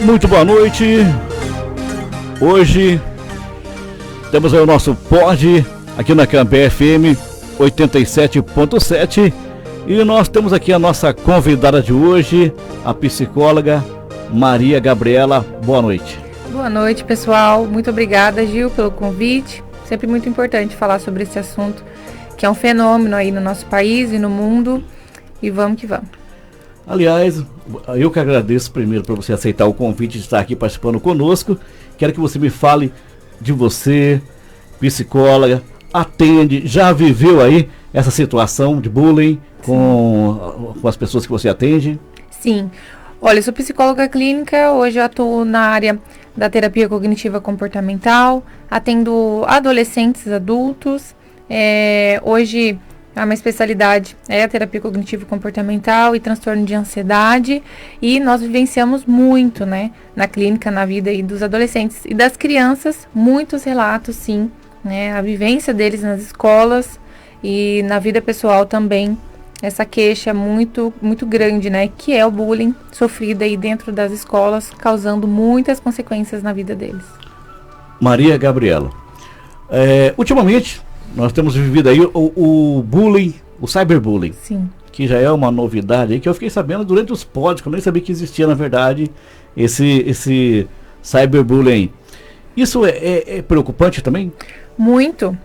Muito boa noite. Hoje temos aí o nosso pod aqui na Cambé FM 87.7 e nós temos aqui a nossa convidada de hoje, a psicóloga Maria Gabriela. Boa noite. Boa noite, pessoal. Muito obrigada, Gil, pelo convite. Sempre muito importante falar sobre esse assunto, que é um fenômeno aí no nosso país e no mundo. E vamos que vamos. Aliás, eu que agradeço primeiro por você aceitar o convite de estar aqui participando conosco. Quero que você me fale de você, psicóloga, atende, já viveu aí essa situação de bullying com as pessoas que você atende? Sim. Olha, eu sou psicóloga clínica, hoje eu atuo na área da terapia cognitiva comportamental, atendo adolescentes, adultos. Hoje a minha especialidade é a terapia cognitivo comportamental e transtorno de ansiedade, e nós vivenciamos muito, né, na clínica, na vida aí dos adolescentes e das crianças, muitos relatos, sim, né, a vivência deles nas escolas e na vida pessoal também, essa queixa muito, muito grande, né, que é o bullying sofrido aí dentro das escolas, causando muitas consequências na vida deles. Maria Gabriela, ultimamente nós temos vivido aí o bullying, o cyberbullying. Sim. Que já é uma novidade aí, que eu fiquei sabendo durante os pods, que eu nem sabia que existia, na verdade, esse cyberbullying. Isso é preocupante também? Muito.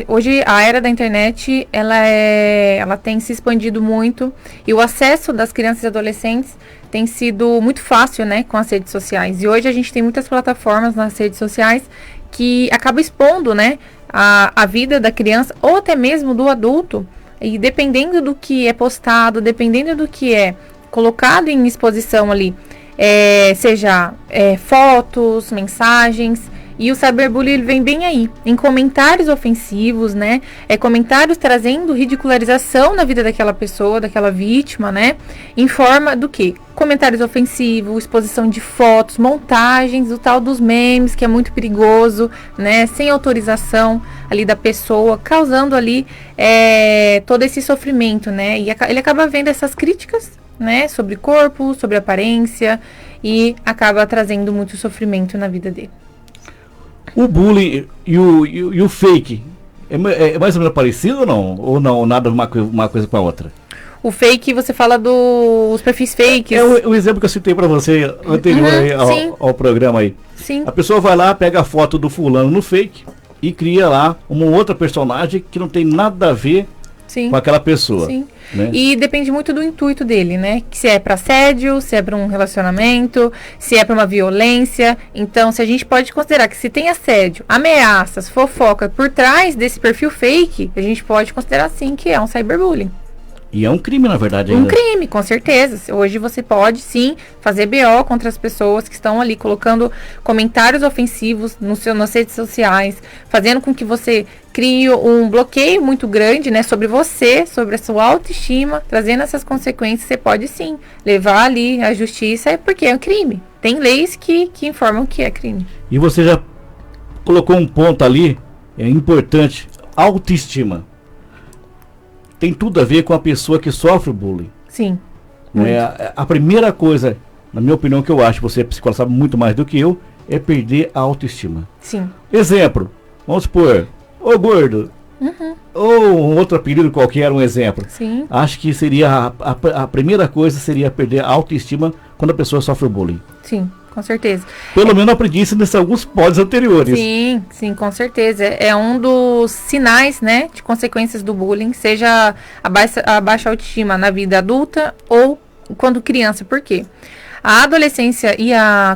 Hoje a era da internet, ela tem se expandido muito, e o acesso das crianças e adolescentes tem sido muito fácil, né, com as redes sociais. E hoje a gente tem muitas plataformas nas redes sociais que acabam expondo, né, a vida da criança ou até mesmo do adulto, e dependendo do que é postado, dependendo do que é colocado em exposição ali, seja fotos, mensagens, e o cyberbullying ele vem bem aí, em comentários ofensivos, né? Comentários trazendo ridicularização na vida daquela pessoa, daquela vítima, né? Em forma do quê? Comentários ofensivos, exposição de fotos, montagens, o tal dos memes, que é muito perigoso, né? Sem autorização ali da pessoa, causando ali todo esse sofrimento, né? E ele acaba vendo essas críticas, né? Sobre corpo, sobre aparência, e acaba trazendo muito sofrimento na vida dele. O bullying e o fake é mais ou menos parecido ou não? Ou não, nada uma coisa com a outra? O fake, você fala dos perfis fakes. O exemplo que eu citei para você anterior ao programa aí. Sim. A pessoa vai lá, pega a foto do fulano no fake e cria lá uma outra personagem que não tem nada a ver com aquela pessoa. Sim. Né? E depende muito do intuito dele, né? Se é para assédio, se é para um relacionamento, se é para uma violência. Então, se a gente pode considerar que se tem assédio, ameaças, fofoca por trás desse perfil fake, a gente pode considerar sim que é um cyberbullying. E é um crime, na verdade, ainda. Um crime, com certeza. Hoje você pode, sim, fazer BO contra as pessoas que estão ali colocando comentários ofensivos nas redes sociais, fazendo com que você crie um bloqueio muito grande, né, sobre você, sobre a sua autoestima, trazendo essas consequências. Você pode, sim, levar ali a justiça, porque é um crime. Tem leis que informam que é crime. E você já colocou um ponto ali, importante, autoestima. Tem tudo a ver com a pessoa que sofre o bullying. Sim. A primeira coisa, na minha opinião, que eu acho, você é psicóloga, sabe muito mais do que eu, é perder a autoestima. Sim. Exemplo, vamos supor, ô gordo, ou um outro apelido qualquer, um exemplo. Sim. Acho que seria a primeira coisa seria perder a autoestima quando a pessoa sofre o bullying. Sim. Com certeza. Pelo menos eu aprendi isso nesses alguns pods anteriores. Sim, com certeza. É um dos sinais, né, de consequências do bullying, seja a baixa autoestima na vida adulta ou quando criança. Por quê? A adolescência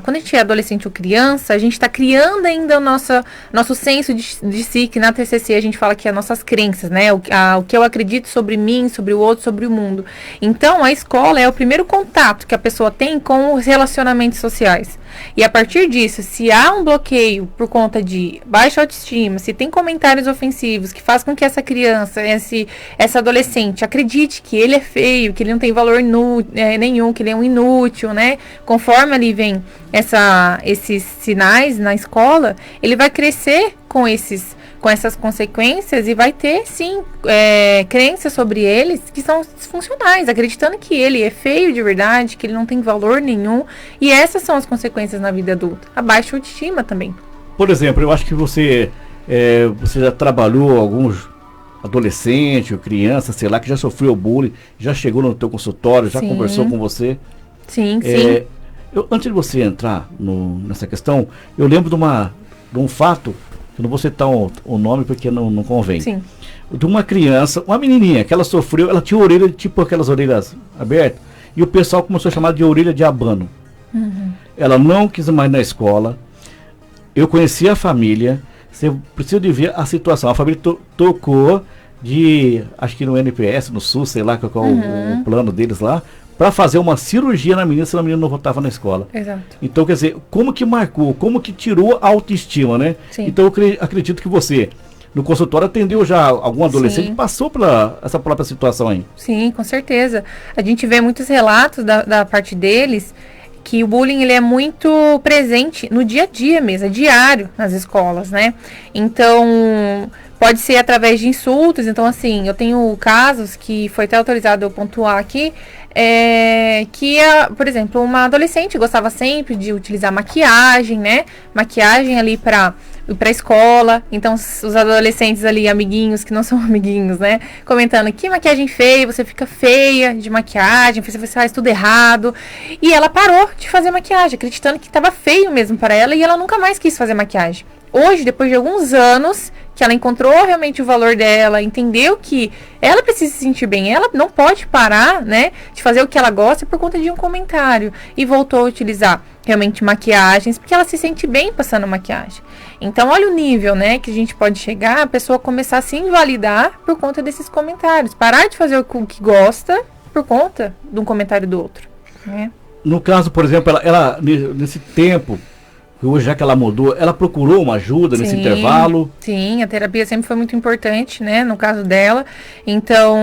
quando a gente é adolescente ou criança, a gente está criando ainda o nosso senso de si, que na TCC a gente fala que é nossas crenças, né? O que eu acredito sobre mim, sobre o outro, sobre o mundo. Então, a escola é o primeiro contato que a pessoa tem com os relacionamentos sociais. E a partir disso, se há um bloqueio por conta de baixa autoestima, se tem comentários ofensivos que faz com que essa criança, essa adolescente acredite que ele é feio, que ele não tem valor nenhum, que ele é um inútil, né? Conforme ali vem esses sinais na escola, ele vai crescer com esses com essas consequências e vai ter, sim, crenças sobre eles que são disfuncionais, acreditando que ele é feio de verdade, que ele não tem valor nenhum. E essas são as consequências na vida adulta. A baixa autoestima também. Por exemplo, eu acho que você já trabalhou alguns adolescente ou criança, sei lá, que já sofreu bullying, já chegou no teu consultório, já conversou com você. Sim, sim. Antes de você entrar nessa questão, eu lembro de um fato, que eu não vou citar o nome porque não convém. Sim. De uma criança, uma menininha, que ela sofreu, ela tinha orelha, tipo aquelas orelhas abertas, e o pessoal começou a chamar de orelha de abano. Uhum. Ela não quis mais ir na escola. Eu conheci a família. Você precisa de ver a situação. A família tocou acho que no NPS, no SUS, sei lá qual é o plano deles lá, para fazer uma cirurgia na menina, se a menina não voltava na escola. Exato. Então, quer dizer, como que marcou, como que tirou a autoestima, né? Sim. Então, eu acredito que você, no consultório, atendeu já algum adolescente que passou por essa própria situação aí. Sim, com certeza. A gente vê muitos relatos da parte deles que o bullying ele é muito presente no dia a dia mesmo, é diário nas escolas, né? Então, pode ser através de insultos. Então, assim, eu tenho casos que foi até autorizado eu pontuar aqui, por exemplo, uma adolescente gostava sempre de utilizar maquiagem, né? Maquiagem ali para escola. Então, os adolescentes ali, amiguinhos, que não são amiguinhos, né? Comentando, que maquiagem feia, você fica feia de maquiagem, você faz tudo errado. E ela parou de fazer maquiagem, acreditando que estava feio mesmo para ela, e ela nunca mais quis fazer maquiagem. Hoje, depois de alguns anos, que ela encontrou realmente o valor dela, entendeu que ela precisa se sentir bem, ela não pode parar, né, de fazer o que ela gosta por conta de um comentário, e voltou a utilizar realmente maquiagens, porque ela se sente bem passando maquiagem. Então, olha o nível, né, que a gente pode chegar, a pessoa começar a se invalidar por conta desses comentários, parar de fazer o que gosta por conta de um comentário do outro, né? No caso, por exemplo, ela nesse tempo, hoje, já que ela mudou, ela procurou uma ajuda nesse intervalo? Sim, a terapia sempre foi muito importante, né, no caso dela. Então,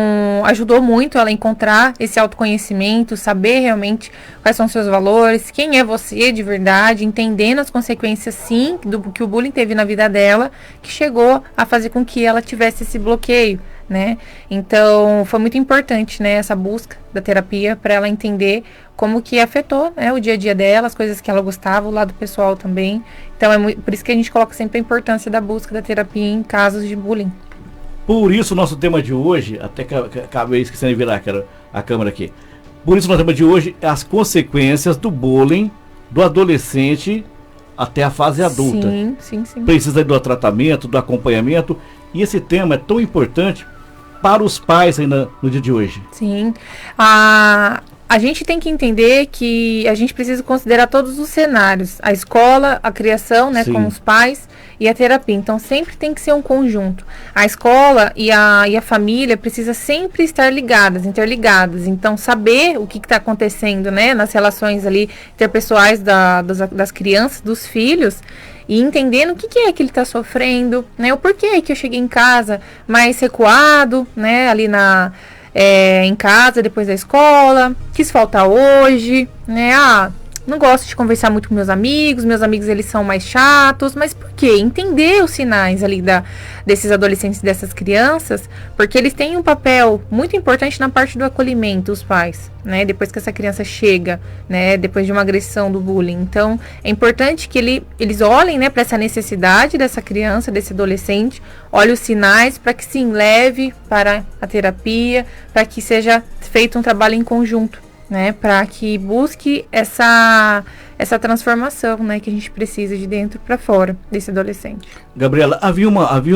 ajudou muito ela a encontrar esse autoconhecimento, saber realmente quais são os seus valores, quem é você de verdade, entendendo as consequências, sim, do que o bullying teve na vida dela, que chegou a fazer com que ela tivesse esse bloqueio, né? Então, foi muito importante, né, essa busca da terapia para ela entender como que afetou, né, o dia a dia dela, as coisas que ela gostava, o lado pessoal também. Então, por isso que a gente coloca sempre a importância da busca da terapia em casos de bullying. Por isso, o nosso tema de hoje, até acabei esquecendo de virar a câmera aqui. Por isso, o nosso tema de hoje é as consequências do bullying do adolescente até a fase adulta. Sim. Precisa do tratamento, do acompanhamento. E esse tema é tão importante para os pais ainda no dia de hoje. Sim. A gente tem que entender que a gente precisa considerar todos os cenários. A escola, a criação, né, com os pais e a terapia. Então, sempre tem que ser um conjunto. A escola e a família precisa sempre estar interligadas. Então, saber o que está acontecendo, né, nas relações ali interpessoais das crianças, dos filhos, e entendendo o que é que ele está sofrendo, né, o porquê que eu cheguei em casa mais recuado, né, ali em casa, depois da escola, quis faltar hoje, né, não gosto de conversar muito com meus amigos eles são mais chatos, mas por quê? Entender os sinais ali desses adolescentes, dessas crianças, porque eles têm um papel muito importante na parte do acolhimento, os pais, né, depois que essa criança chega, né, depois de uma agressão do bullying. Então, é importante que eles olhem, né, para essa necessidade dessa criança, desse adolescente, olhem os sinais para que se leve para a terapia, para que seja feito um trabalho em conjunto, né, para que busque essa transformação, né, que a gente precisa de dentro para fora desse adolescente. Gabriela, havia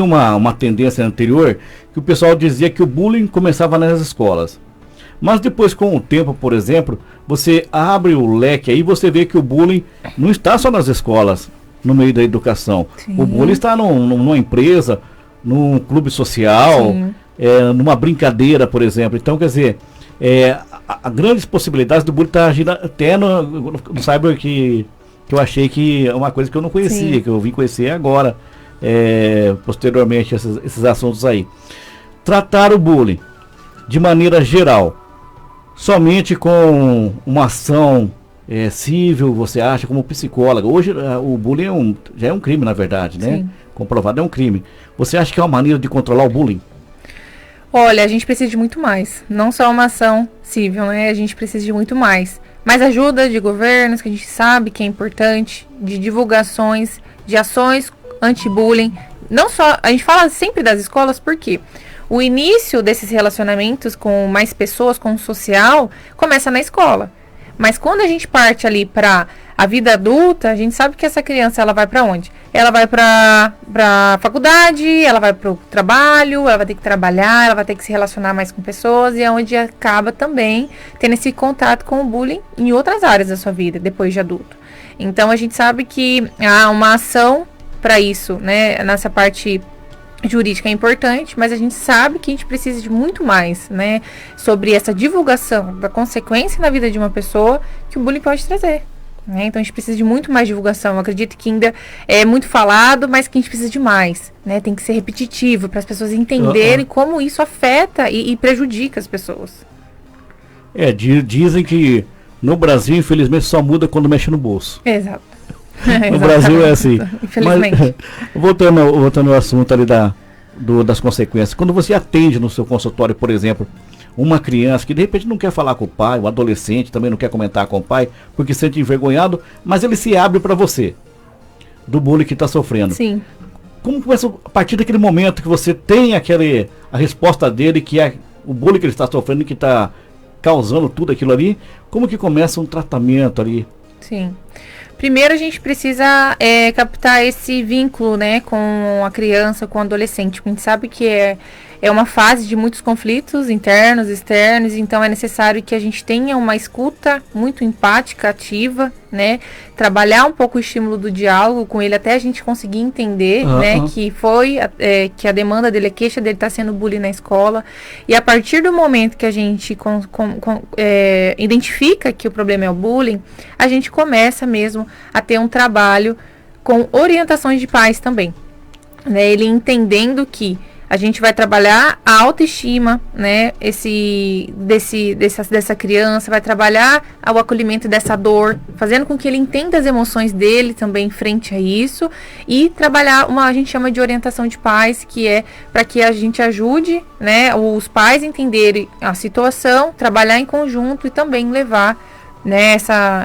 uma tendência anterior que o pessoal dizia que o bullying começava nas escolas. Mas depois, com o tempo, por exemplo, você abre o leque aí, você vê que o bullying não está só nas escolas, no meio da educação. Sim. O bullying está numa empresa, num clube social, numa brincadeira, por exemplo. Então, quer dizer, há grandes possibilidades do bullying estar agindo até no cyber, que eu achei que é uma coisa que eu não conhecia, Sim. que eu vim conhecer agora, posteriormente, esses assuntos aí. Tratar o bullying de maneira geral, somente com uma ação cível, você acha, como psicóloga? Hoje o bullying já é um crime, na verdade, né? Sim. Comprovado, é um crime. Você acha que é uma maneira de controlar o bullying? Olha, a gente precisa de muito mais. Não só uma ação civil, né? A gente precisa de muito mais. Mais ajuda de governos, que a gente sabe que é importante, de divulgações, de ações anti-bullying. Não só, a gente fala sempre das escolas, porque o início desses relacionamentos com mais pessoas, com o social, começa na escola. Mas quando a gente parte ali para a vida adulta, a gente sabe que essa criança, ela vai para onde? Ela vai para faculdade, ela vai para o trabalho, ela vai ter que trabalhar, ela vai ter que se relacionar mais com pessoas, e é onde acaba também tendo esse contato com o bullying em outras áreas da sua vida, depois de adulto. Então a gente sabe que há uma ação para isso, né? Nessa parte jurídica é importante, mas a gente sabe que a gente precisa de muito mais, né? Sobre essa divulgação da consequência na vida de uma pessoa que o bullying pode trazer. Né? Então a gente precisa de muito mais divulgação. Eu acredito que ainda é muito falado, mas que a gente precisa de mais. Né? Tem que ser repetitivo para as pessoas entenderem como isso afeta e prejudica as pessoas. Dizem que no Brasil, infelizmente, só muda quando mexe no bolso. Exato. No Brasil é assim. Infelizmente. Mas, voltando ao assunto ali das consequências. Quando você atende no seu consultório, por exemplo, uma criança que de repente não quer falar com o pai, o adolescente também não quer comentar com o pai, porque se sente envergonhado, mas ele se abre para você, do bullying que está sofrendo. Sim. Como começa a partir daquele momento que você tem a resposta dele, que é o bullying que ele está sofrendo, que está causando tudo aquilo ali, como que começa um tratamento ali? Sim. Primeiro a gente precisa captar esse vínculo, né, com a criança, com o adolescente. A gente sabe que é uma fase de muitos conflitos internos, externos, então é necessário que a gente tenha uma escuta muito empática, ativa, né, trabalhar um pouco o estímulo do diálogo com ele até a gente conseguir entender, né, que a demanda dele, a queixa dele está sendo bullying na escola, e a partir do momento que a gente identifica que o problema é o bullying, a gente começa mesmo a ter um trabalho com orientações de pais também, né, ele entendendo que a gente vai trabalhar a autoestima, né, dessa criança, vai trabalhar o acolhimento dessa dor, fazendo com que ele entenda as emoções dele também frente a isso, e trabalhar a gente chama de orientação de pais, que é para que a gente ajude, né, os pais a entenderem a situação, trabalhar em conjunto e também levar, né,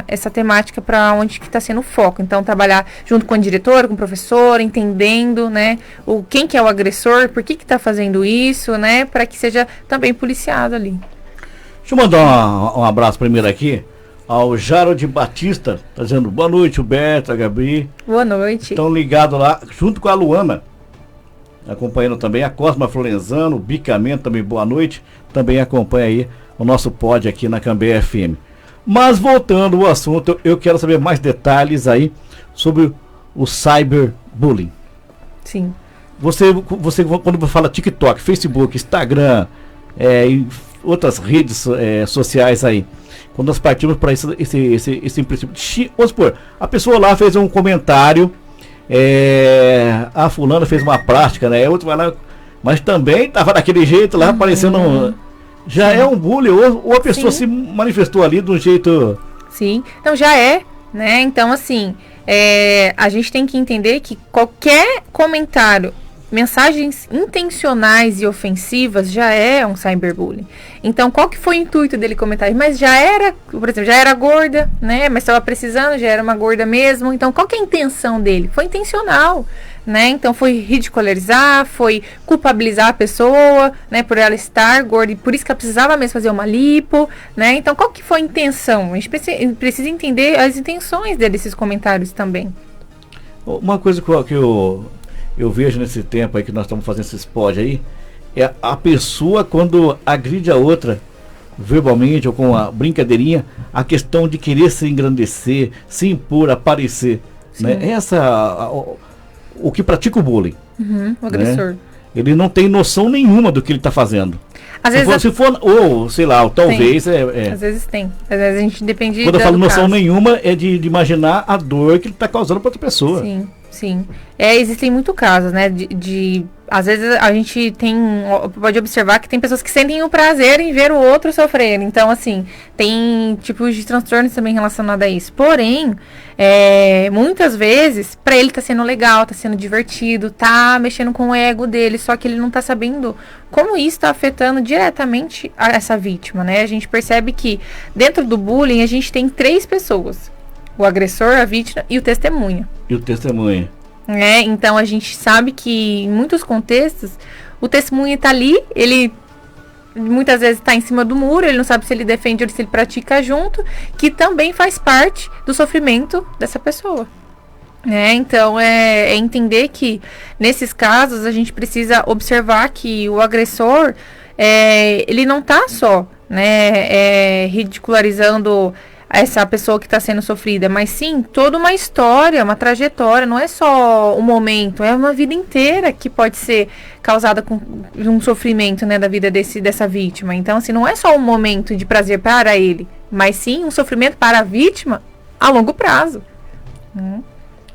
essa temática para onde que está sendo o foco. Então, trabalhar junto com a diretora, com o professor, entendendo, né, quem que é o agressor, por que está fazendo isso, né, para que seja também policiado ali. Deixa eu mandar um abraço primeiro aqui ao Jarod Batista, tá dizendo boa noite, o Beto, a Gabi. Boa noite. Estão ligados lá, junto com a Luana, acompanhando também a Cosma Florenzano, o Bicamento também, boa noite, também acompanha aí o nosso pod aqui na Cambé FM. Mas voltando ao assunto, eu quero saber mais detalhes aí sobre o cyberbullying. Sim. Você quando fala TikTok, Facebook, Instagram, e outras redes sociais aí, quando nós partimos para esse princípio, vamos supor, a pessoa lá fez um comentário, a fulana fez uma plástica, né? Outro vai lá, mas também estava daquele jeito lá, aparecendo. Já é um bullying, ou a pessoa se manifestou ali de um jeito... Sim, então já né? Então, assim, a gente tem que entender que qualquer comentário, mensagens intencionais e ofensivas já é um cyberbullying. Então, qual que foi o intuito dele comentar? Mas por exemplo, já era gorda, né? Mas estava precisando, já era uma gorda mesmo. Então, qual que é a intenção dele? Foi intencional, né? Então, foi ridicularizar, foi culpabilizar a pessoa, né? Por ela estar gorda e por isso que ela precisava mesmo fazer uma lipo, né? Então, qual que foi a intenção? A gente precisa entender as intenções desses comentários também. Uma coisa que eu vejo nesse tempo aí que nós estamos fazendo esses pod aí, é a pessoa quando agride a outra verbalmente ou com a brincadeirinha, a questão de querer se engrandecer, se impor, aparecer, né? O que pratica o bullying, o agressor, né? Ele não tem noção nenhuma do que ele está fazendo. Se for, ou sei lá, talvez às vezes tem. Às vezes a gente depende. Quando eu falo noção nenhuma, é de imaginar a dor que ele está causando para outra pessoa. Sim. Existem muitos casos, né, de às vezes a gente pode observar que tem pessoas que sentem o prazer em ver o outro sofrer. Então, assim, tem tipos de transtornos também relacionados a isso. Porém, muitas vezes, para ele tá sendo legal, tá sendo divertido, tá mexendo com o ego dele, só que ele não tá sabendo como isso está afetando diretamente essa vítima, né? A gente percebe que dentro do bullying a gente tem 3 pessoas: o agressor, a vítima e o testemunha. E o testemunha. Então a gente sabe que em muitos contextos o testemunha está ali, ele muitas vezes está em cima do muro, ele não sabe se ele defende ou se ele pratica junto, que também faz parte do sofrimento dessa pessoa. Então é entender que nesses casos a gente precisa observar que o agressor ele não está só ridicularizando essa pessoa que está sendo sofrida, mas sim toda uma história, uma trajetória, não é só um momento, é uma vida inteira que pode ser causada com um sofrimento, da vida dessa vítima. Então, assim, não é só um momento de prazer para ele, mas sim um sofrimento para a vítima a longo prazo.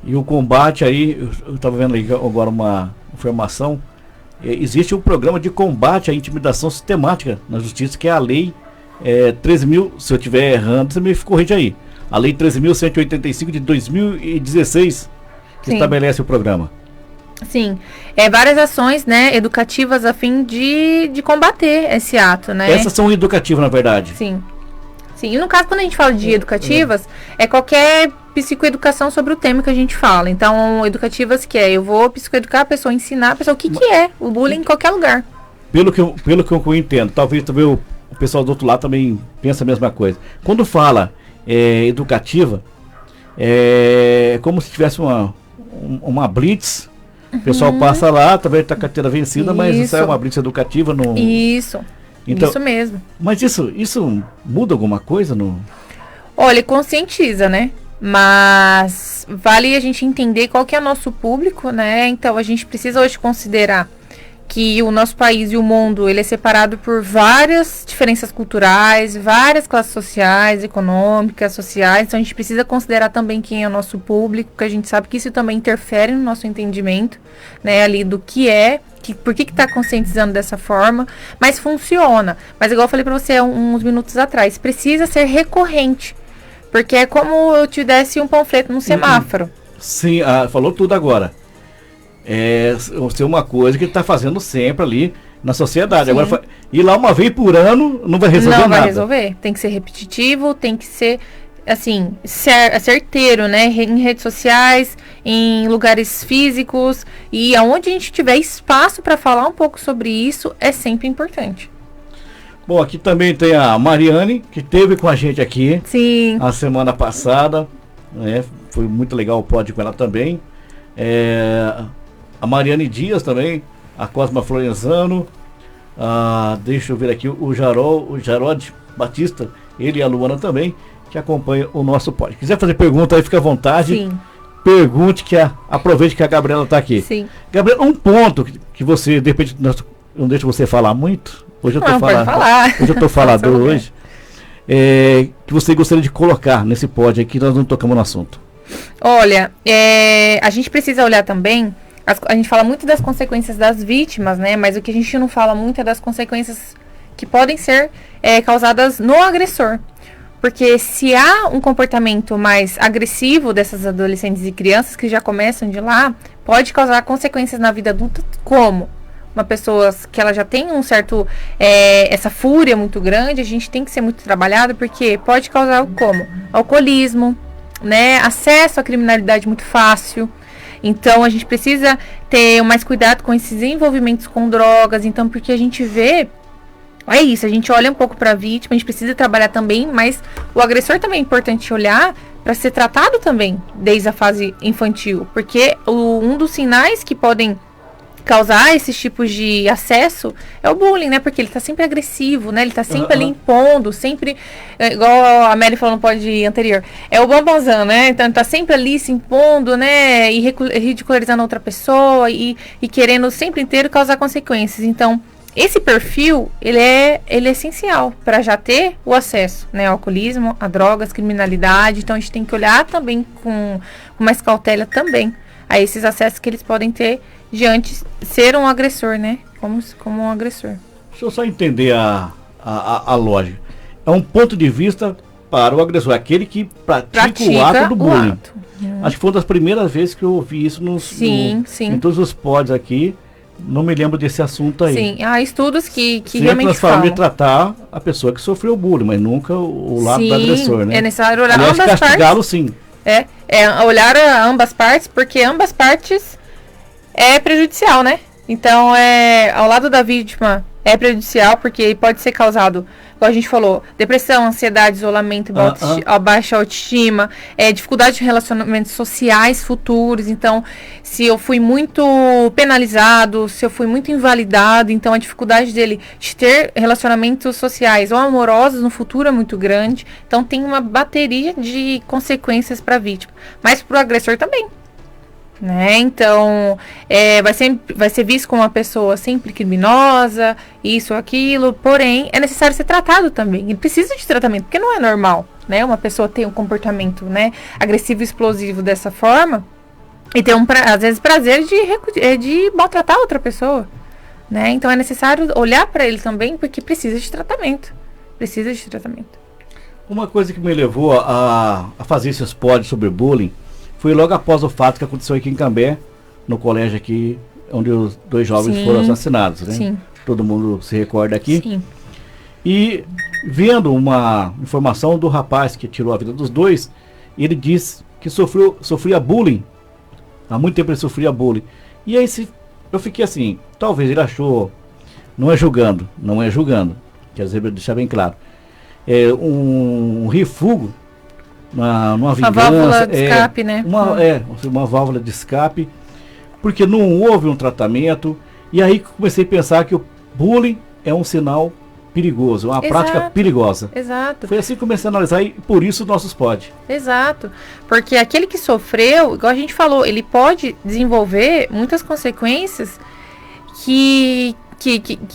E o combate aí, eu estava vendo aí agora uma informação, existe um programa de combate à intimidação sistemática na justiça, que é a lei 13.000, se eu estiver errando, você me corrige aí. A lei 13.185 de 2016, que estabelece o programa. Sim, várias ações, educativas a fim de combater esse ato, Essas são educativas, na verdade. Sim. E no caso, quando a gente fala de educativas, é qualquer psicoeducação sobre o tema que a gente fala. Então, educativas eu vou psicoeducar a pessoa, ensinar a pessoa o que é o bullying em qualquer lugar. Pelo que eu entendo, talvez também o pessoal do outro lado também pensa a mesma coisa. Quando fala educativa, é como se tivesse uma blitz. O pessoal passa lá, talvez está a carteira vencida, mas isso é uma blitz educativa. Isso, então, isso mesmo. Mas isso muda alguma coisa? Olha, conscientiza, Mas vale a gente entender qual que é o nosso público, Então a gente precisa hoje considerar que o nosso país e o mundo, ele é separado por várias diferenças culturais, várias classes sociais, econômicas, sociais. Então a gente precisa considerar também quem é o nosso público, porque a gente sabe que isso também interfere no nosso entendimento, ali do que por que está conscientizando dessa forma, mas funciona. Mas igual eu falei para você uns minutos atrás, precisa ser recorrente, porque é como eu te desse um panfleto no semáforo. Sim, falou tudo agora. Ser uma coisa que ele está fazendo sempre ali na sociedade. Sim. Agora, ir lá uma vez por ano não vai resolver nada. Não vai resolver. Tem que ser repetitivo, tem que ser, assim, certeiro, em redes sociais, em lugares físicos, e aonde a gente tiver espaço para falar um pouco sobre isso, é sempre importante. Bom, aqui também tem a Mariane, que esteve com a gente aqui. Sim. A semana passada. Foi muito legal o pódio com ela também. A Mariane Dias também, a Cosma Florenzano, deixa eu ver aqui, o Jarod Batista, ele e a Luana também, que acompanha o nosso pod. Quiser fazer pergunta aí, fica à vontade. Sim. Pergunte, aproveite que a Gabriela está aqui. Sim. Gabriela, um ponto que você, de repente, não deixa você falar muito. Hoje eu estou falando. Hoje eu estou falador hoje. Que você gostaria de colocar nesse pod aí, que nós não tocamos no assunto. Olha, a gente precisa olhar também. A gente fala muito das consequências das vítimas, mas o que a gente não fala muito é das consequências que podem ser causadas no agressor. Porque se há um comportamento mais agressivo dessas adolescentes e crianças que já começam de lá, pode causar consequências na vida adulta, como uma pessoa que ela já tem um certo, essa fúria muito grande, a gente tem que ser muito trabalhado, porque pode causar como? Alcoolismo, acesso à criminalidade muito fácil. Então, a gente precisa ter mais cuidado com esses envolvimentos com drogas. Então, porque a gente vê... É isso, a gente olha um pouco para a vítima, a gente precisa trabalhar também, mas o agressor também é importante olhar para ser tratado também desde a fase infantil. Porque um dos sinais que podem causar esses tipos de acesso é o bullying, Porque ele tá sempre agressivo, Ele tá sempre ali impondo, sempre, igual a Mary falou no pod anterior, é o bambazão, Então ele tá sempre ali se impondo, e ridicularizando outra pessoa e querendo sempre inteiro causar consequências. Então, esse perfil, ele é essencial para já ter o acesso, ao alcoolismo, a drogas, criminalidade. Então a gente tem que olhar também com mais cautela também a esses acessos que eles podem ter diante ser um agressor, né? Como um agressor. Deixa eu só entender a lógica. É um ponto de vista para o agressor, aquele que pratica o ato do bullying. Acho que foi uma das primeiras vezes que eu ouvi isso sim. em todos os pods aqui. Não me lembro desse assunto aí. Sim, há estudos que sempre realmente nós falamos de tratar a pessoa que sofreu bullying, mas nunca o lado do agressor, né? É necessário olhar ambas partes. Castigá-lo, sim. Olhar ambas partes, porque ambas partes é prejudicial, né? Então, ao lado da vítima é prejudicial, porque pode ser causado, como a gente falou, depressão, ansiedade, isolamento, baixa autoestima, dificuldade de relacionamentos sociais futuros. Então, se eu fui muito penalizado, se eu fui muito invalidado, então a dificuldade dele de ter relacionamentos sociais ou amorosos no futuro é muito grande. Então, tem uma bateria de consequências para a vítima, mas para o agressor também. Né? Então, vai ser visto como uma pessoa sempre criminosa, isso, aquilo, porém, é necessário ser tratado também. Ele precisa de tratamento, porque não é normal, né? Uma pessoa ter um comportamento, né, agressivo e explosivo dessa forma e ter, às vezes, prazer de maltratar outra pessoa, né? Então, é necessário olhar para ele também, porque precisa de tratamento. Precisa de tratamento. Uma coisa que me levou a fazer esses pods sobre bullying foi logo após o fato que aconteceu aqui em Cambé, no colégio aqui, onde os 2 jovens foram assassinados, né? Sim. Todo mundo se recorda aqui. Sim. E vendo uma informação do rapaz que tirou a vida dos 2, ele disse que sofria bullying. Há muito tempo ele sofria bullying. E aí eu fiquei assim, talvez ele achou, não é julgando, quer dizer, deixar bem claro, um refúgio, numa vingança, uma válvula de escape, né? Uma válvula de escape, porque não houve um tratamento. E aí comecei a pensar que o bullying é um sinal perigoso, uma prática perigosa. Exato. Foi assim que comecei a analisar e por isso nossos pods. Exato. Porque aquele que sofreu, igual a gente falou, ele pode desenvolver muitas consequências que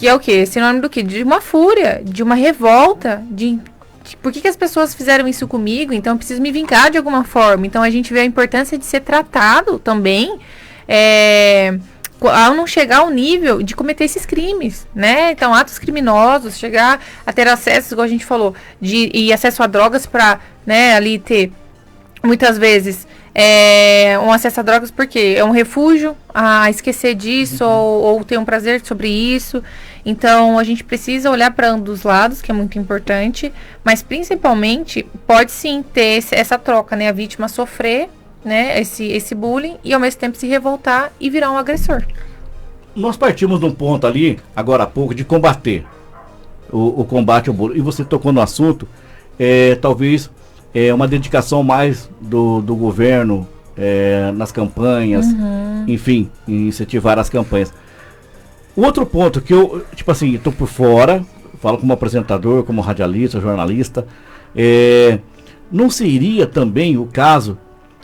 é o quê? Sinônimo do quê? De uma fúria, de uma revolta, por que as pessoas fizeram isso comigo? Então eu preciso me vingar de alguma forma. Então a gente vê a importância de ser tratado também, ao não chegar ao nível de cometer esses crimes, né? Então atos criminosos, chegar a ter acesso, igual a gente falou, e acesso a drogas para, né, ali ter muitas vezes um acesso a drogas porque é um refúgio a esquecer disso ou ter um prazer sobre isso. Então, a gente precisa olhar para ambos os lados, que é muito importante, mas principalmente pode sim ter essa troca, né? A vítima sofrer, né, esse bullying e ao mesmo tempo se revoltar e virar um agressor. Nós partimos de um ponto ali, agora há pouco, de combater o combate ao bullying. E você tocou no assunto, talvez uma dedicação mais do governo nas campanhas, enfim, incentivar as campanhas. O outro ponto que eu, tipo assim, estou por fora, falo como apresentador, como radialista, jornalista, não seria também o caso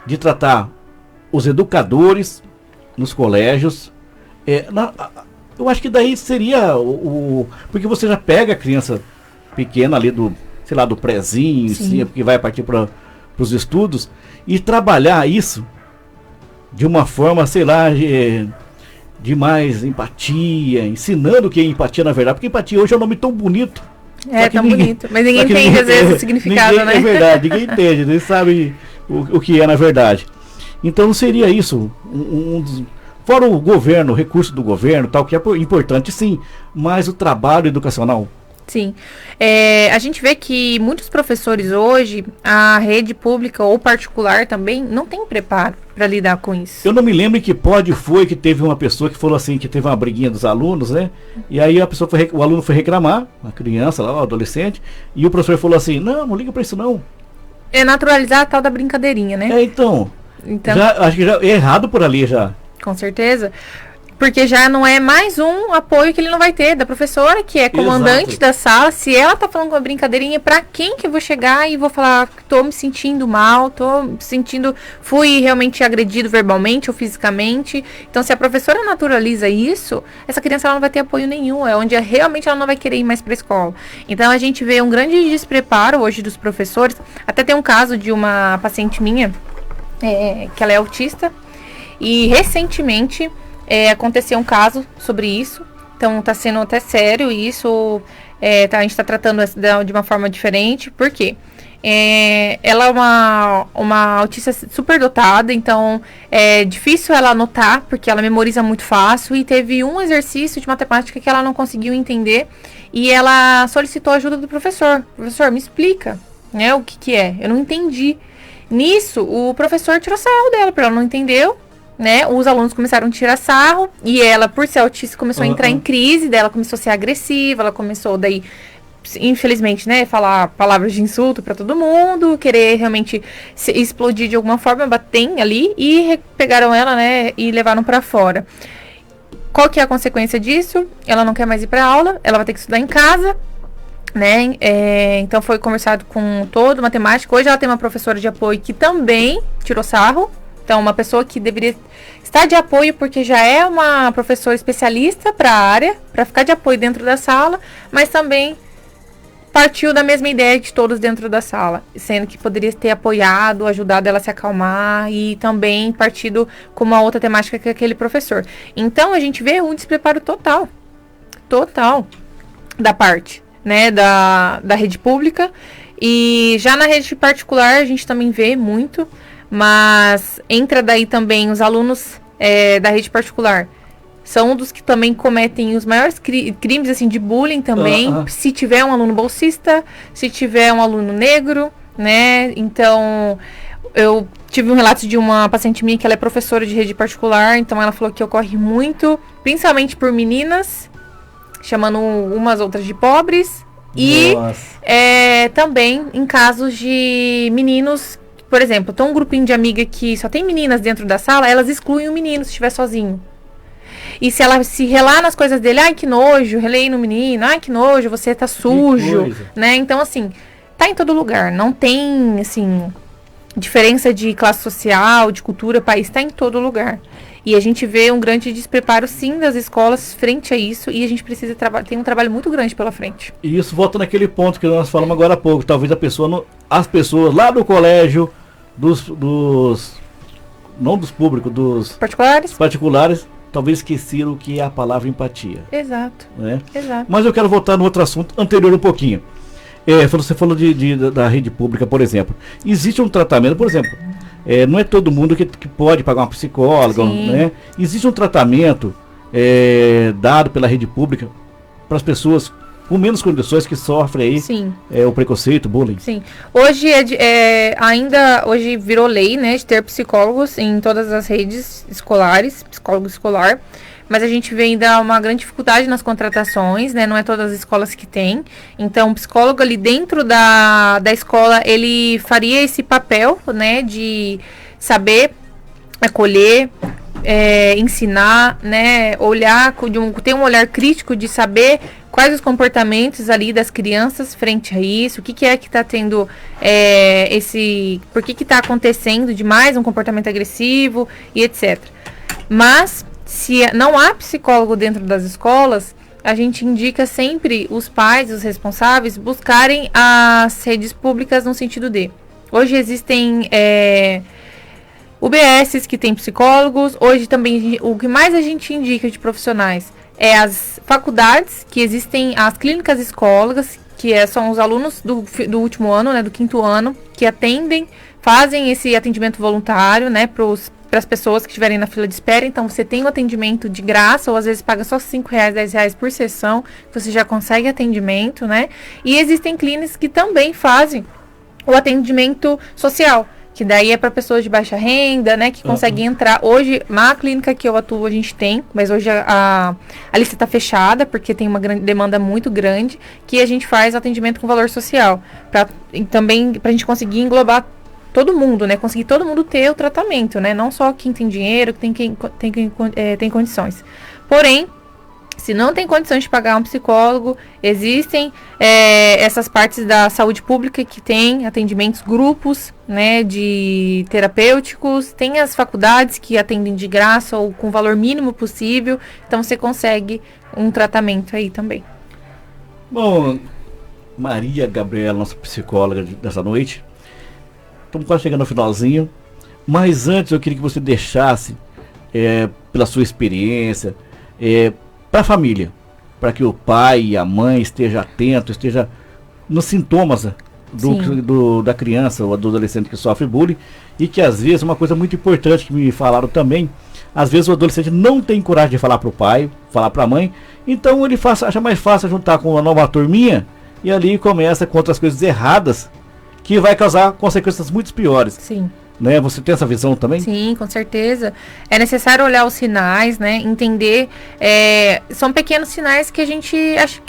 de tratar os educadores nos colégios? Eu acho que daí seria porque você já pega a criança pequena ali do prézinho, sim, porque vai partir para os estudos, e trabalhar isso de uma forma, sei lá, de mais empatia, ensinando o que é empatia na verdade, porque empatia hoje é um nome tão bonito. Tão bonito, mas ninguém entende às vezes o significado, né? É verdade, ninguém entende, ninguém sabe o que é na verdade. Então não seria isso, fora o governo, o recurso do governo, tal, que é importante sim, mas o trabalho educacional. Sim. A gente vê que muitos professores hoje, a rede pública ou particular também, não tem preparo para lidar com isso. Eu não me lembro em que pod foi que teve uma pessoa que falou assim, que teve uma briguinha dos alunos, né? E aí o aluno foi reclamar, uma criança lá, um adolescente, e o professor falou assim, não liga para isso não. É naturalizar a tal da brincadeirinha, né? Então acho que já é errado por ali já. Com certeza. Porque já não é mais um apoio que ele não vai ter da professora, que é comandante da sala. Se ela tá falando com uma brincadeirinha, pra quem que eu vou chegar e vou falar que tô me sentindo mal, fui realmente agredido verbalmente ou fisicamente. Então, se a professora naturaliza isso, essa criança ela não vai ter apoio nenhum. É onde realmente ela não vai querer ir mais pra escola. Então, a gente vê um grande despreparo hoje dos professores. Até tem um caso de uma paciente minha, que ela é autista. E recentemente aconteceu um caso sobre isso. Então tá sendo até sério isso. A gente está tratando de uma forma diferente. Por quê? Ela é uma autista super dotada, então é difícil ela anotar, porque ela memoriza muito fácil. E teve um exercício de matemática que ela não conseguiu entender. E ela solicitou a ajuda do professor. Professor, me explica, né, o que é. Eu não entendi. Nisso, o professor tirou sarro dela, porque ela não entendeu. Né? Os alunos começaram a tirar sarro. E ela, por ser autista, começou a entrar em crise. Daí ela começou a ser agressiva. Ela começou, daí, infelizmente, né, falar palavras de insulto pra todo mundo, querer realmente explodir de alguma forma, bater ali, e pegaram ela, né, e levaram pra fora. Qual que é a consequência disso? Ela não quer mais ir pra aula, ela vai ter que estudar em casa, né? Então foi conversado com todo matemático. Hoje ela tem uma professora de apoio que também tirou sarro. Então, uma pessoa que deveria estar de apoio, porque já é uma professora especialista para a área, para ficar de apoio dentro da sala, mas também partiu da mesma ideia de todos dentro da sala, sendo que poderia ter apoiado, ajudado ela a se acalmar, e também partido com uma outra temática que aquele professor. Então, a gente vê um despreparo total da parte, né, da rede pública. E já na rede particular a gente também vê muito, mas entra daí também os alunos da rede particular. São um dos que também cometem os maiores crimes, assim, de bullying também. Se tiver um aluno bolsista, se tiver um aluno negro, né? Então, eu tive um relato de uma paciente minha que ela é professora de rede particular. Então, ela falou que ocorre muito, principalmente por meninas, chamando umas outras de pobres. E também em casos de meninos. Por exemplo, tem um grupinho de amiga que só tem meninas dentro da sala, elas excluem o menino se estiver sozinho. E se ela se relar nas coisas dele, ai que nojo, relei no menino, ai que nojo, você tá sujo, né? Então, assim, tá em todo lugar. Não tem, assim, diferença de classe social, de cultura, país, tá em todo lugar. E a gente vê um grande despreparo, sim, das escolas frente a isso, e a gente precisa tem um trabalho muito grande pela frente. E isso volta naquele ponto que nós falamos agora há pouco. Talvez as pessoas lá do colégio, não dos públicos, dos particulares, talvez esqueceram o que é a palavra empatia. Exato. Né? Exato. Mas eu quero voltar no outro assunto anterior um pouquinho. Você falou da rede pública, por exemplo. Existe um tratamento, por exemplo, não é todo mundo que pode pagar uma psicóloga, né? Existe um tratamento dado pela rede pública para as pessoas com menos condições que sofrem aí o preconceito, bullying. Sim. Hoje hoje virou lei, né, de ter psicólogos em todas as redes escolares, psicólogo escolar, mas a gente vê ainda uma grande dificuldade nas contratações, né, não é todas as escolas que tem. Então, o psicólogo ali dentro da escola, ele faria esse papel, né, de saber acolher, ensinar, né, olhar, ter um olhar crítico de saber quais os comportamentos ali das crianças frente a isso, o que é que está tendo por que está acontecendo demais um comportamento agressivo e etc. Mas, se não há psicólogo dentro das escolas, a gente indica sempre os pais, os responsáveis, buscarem as redes públicas no sentido de... Hoje existem UBSs que tem psicólogos. Hoje também o que mais a gente indica de profissionais as faculdades, que existem as clínicas escolas, que são os alunos do último ano, né, do 5º ano, que fazem esse atendimento voluntário, né, para as pessoas que estiverem na fila de espera. Então, você tem um atendimento de graça, ou às vezes paga só R$5, R$10 por sessão, você já consegue atendimento, né? E existem clínicas que também fazem o atendimento social, que daí é para pessoas de baixa renda, né, que conseguem entrar. Hoje, na clínica que eu atuo, a gente tem, mas hoje a lista está fechada, porque tem uma demanda muito grande, que a gente faz atendimento com valor social, também para a gente conseguir englobar todo mundo, né, conseguir todo mundo ter o tratamento, né, não só quem tem dinheiro, quem tem condições. Porém, se não tem condições de pagar um psicólogo, existem essas partes da saúde pública que tem atendimentos, grupos, né, de terapêuticos, tem as faculdades que atendem de graça ou com o valor mínimo possível, então você consegue um tratamento aí também. Bom, Maria Gabriela, nossa psicóloga dessa noite, estamos quase chegando no finalzinho, mas antes eu queria que você deixasse pela sua experiência, para a família, para que o pai e a mãe estejam atentos, esteja nos sintomas da criança ou do adolescente que sofre bullying, e que às vezes, uma coisa muito importante que me falaram também, às vezes o adolescente não tem coragem de falar para o pai, falar para a mãe, então ele acha mais fácil juntar com uma nova turminha, e ali começa com outras coisas erradas, que vai causar consequências muito piores. Sim. Né? Você tem essa visão também? Sim, com certeza. É necessário olhar os sinais, né? Entender. São pequenos sinais que a gente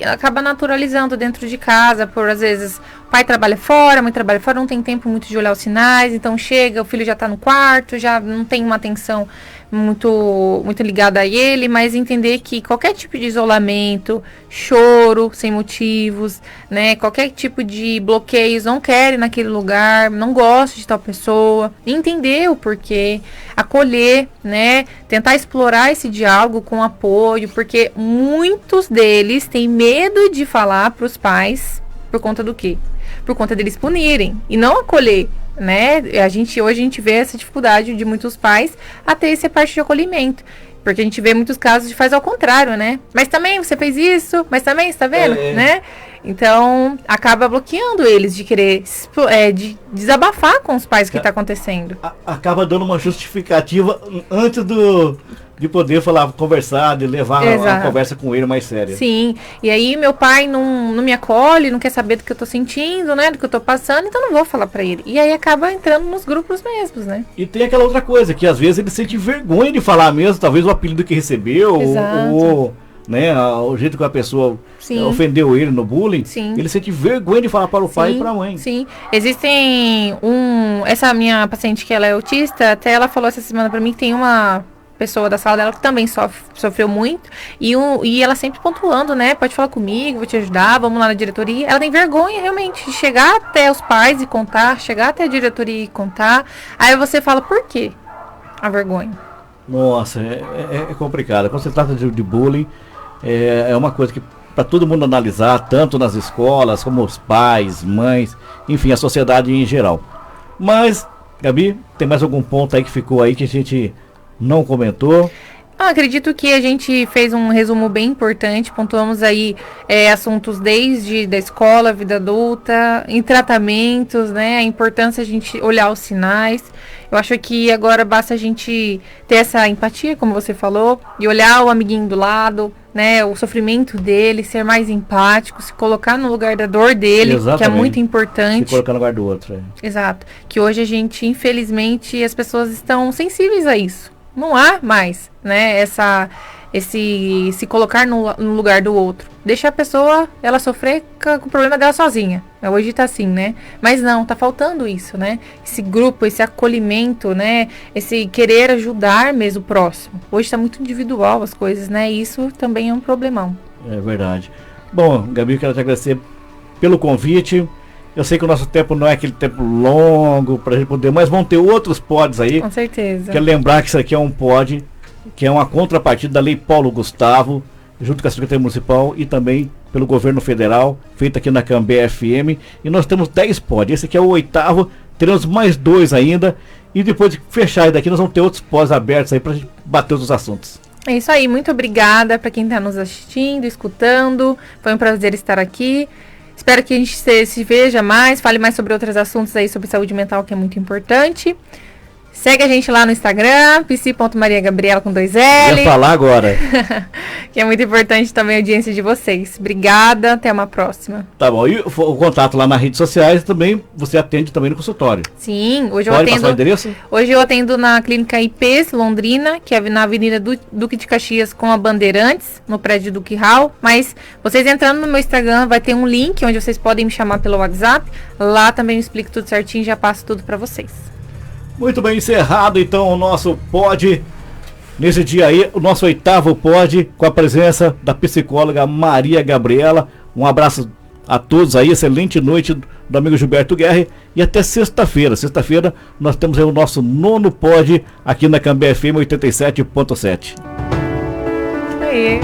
acaba naturalizando dentro de casa, por às vezes o pai trabalha fora, a mãe trabalha fora, não tem tempo muito de olhar os sinais, então chega, o filho já está no quarto, já não tem uma atenção muito ligada a ele, mas entender que qualquer tipo de isolamento, choro sem motivos, né, qualquer tipo de bloqueios, não quer ir naquele lugar, não gosta de tal pessoa, entender o porquê, acolher, né, tentar explorar esse diálogo com apoio, porque muitos deles têm medo de falar para os pais por conta do quê? Por conta deles punirem e não acolher. Né? Hoje a gente vê essa dificuldade de muitos pais a ter essa parte de acolhimento. Porque a gente vê muitos casos de faz ao contrário, né? Mas também você fez isso, mas também, você tá vendo? Né? Então, acaba bloqueando eles de querer de desabafar com os pais o que tá acontecendo. Acaba dando uma justificativa antes de poder falar, conversar, de levar a conversa com ele mais séria. Sim, e aí meu pai não me acolhe, não quer saber do que eu tô sentindo, né, do que eu tô passando, então não vou falar pra ele. E aí acaba entrando nos grupos mesmos, né. E tem aquela outra coisa, que às vezes ele sente vergonha de falar mesmo, talvez o apelido que recebeu, ou né, o jeito que a pessoa ofendeu ele no bullying, ele sente vergonha de falar para o pai e para a mãe. Sim, existem essa minha paciente que ela é autista, até ela falou essa semana pra mim que tem uma pessoa da sala dela que também sofreu muito, e ela sempre pontuando, né, pode falar comigo, vou te ajudar, vamos lá na diretoria. Ela tem vergonha realmente de chegar até os pais e contar, chegar até a diretoria e contar. Aí você fala, por quê a vergonha? Nossa, é complicado. Quando se trata de bullying, é uma coisa que para todo mundo analisar, tanto nas escolas, como os pais, mães, enfim, a sociedade em geral. Mas, Gabi, tem mais algum ponto aí que ficou aí que a gente não comentou? Acredito que a gente fez um resumo bem importante, pontuamos aí assuntos desde da escola, vida adulta, em tratamentos, né, a importância de a gente olhar os sinais. Eu acho que agora basta a gente ter essa empatia, como você falou, e olhar o amiguinho do lado, né, o sofrimento dele, ser mais empático, se colocar no lugar da dor dele, que é muito importante. Se colocar no lugar do outro. Exato. Que hoje a gente, infelizmente, as pessoas estão sensíveis a isso. Não há mais, né, se colocar no lugar do outro. Deixa a pessoa, ela sofrer com o problema dela sozinha. Hoje tá assim, né? Mas não, tá faltando isso, né? Esse grupo, esse acolhimento, né? Esse querer ajudar mesmo o próximo. Hoje tá muito individual as coisas, né? E isso também é um problemão. É verdade. Bom, Gabi, quero te agradecer pelo convite. Eu sei que o nosso tempo não é aquele tempo longo pra gente poder, mas vão ter outros pods aí. Com certeza. Quero lembrar que isso aqui é um pod, que é uma contrapartida da Lei Paulo Gustavo, junto com a Secretaria Municipal e também pelo Governo Federal, feito aqui na Cambé FM. E nós temos 10 pods. Esse aqui é o 8º, teremos mais 2 ainda. E depois de fechar isso daqui, nós vamos ter outros pods abertos aí pra gente bater outros assuntos. É isso aí, muito obrigada para quem está nos assistindo, escutando. Foi um prazer estar aqui. Espero que a gente se veja mais, fale mais sobre outros assuntos aí sobre saúde mental, que é muito importante. Segue a gente lá no Instagram, psi.mariagabriela com 2 L. Ia falar agora. Que é muito importante também a audiência de vocês. Obrigada, até uma próxima. Tá bom, e o contato lá nas redes sociais também, você atende também no consultório. Sim, hoje Pode eu atendo. Passar o endereço? Hoje eu atendo na clínica IPs Londrina, que é na Avenida Duque de Caxias com a Bandeirantes, no prédio Duque Hall. Mas vocês entrando no meu Instagram, vai ter um link onde vocês podem me chamar pelo WhatsApp. Lá também eu explico tudo certinho e já passo tudo para vocês. Muito bem, encerrado então o nosso pod, nesse dia aí, o nosso 8º pod, com a presença da psicóloga Maria Gabriela. Um abraço a todos aí, excelente noite do amigo Gilberto Guerra, e até sexta-feira. Sexta-feira nós temos aí o nosso 9º pod aqui na Cambé FM 87.7. Aí.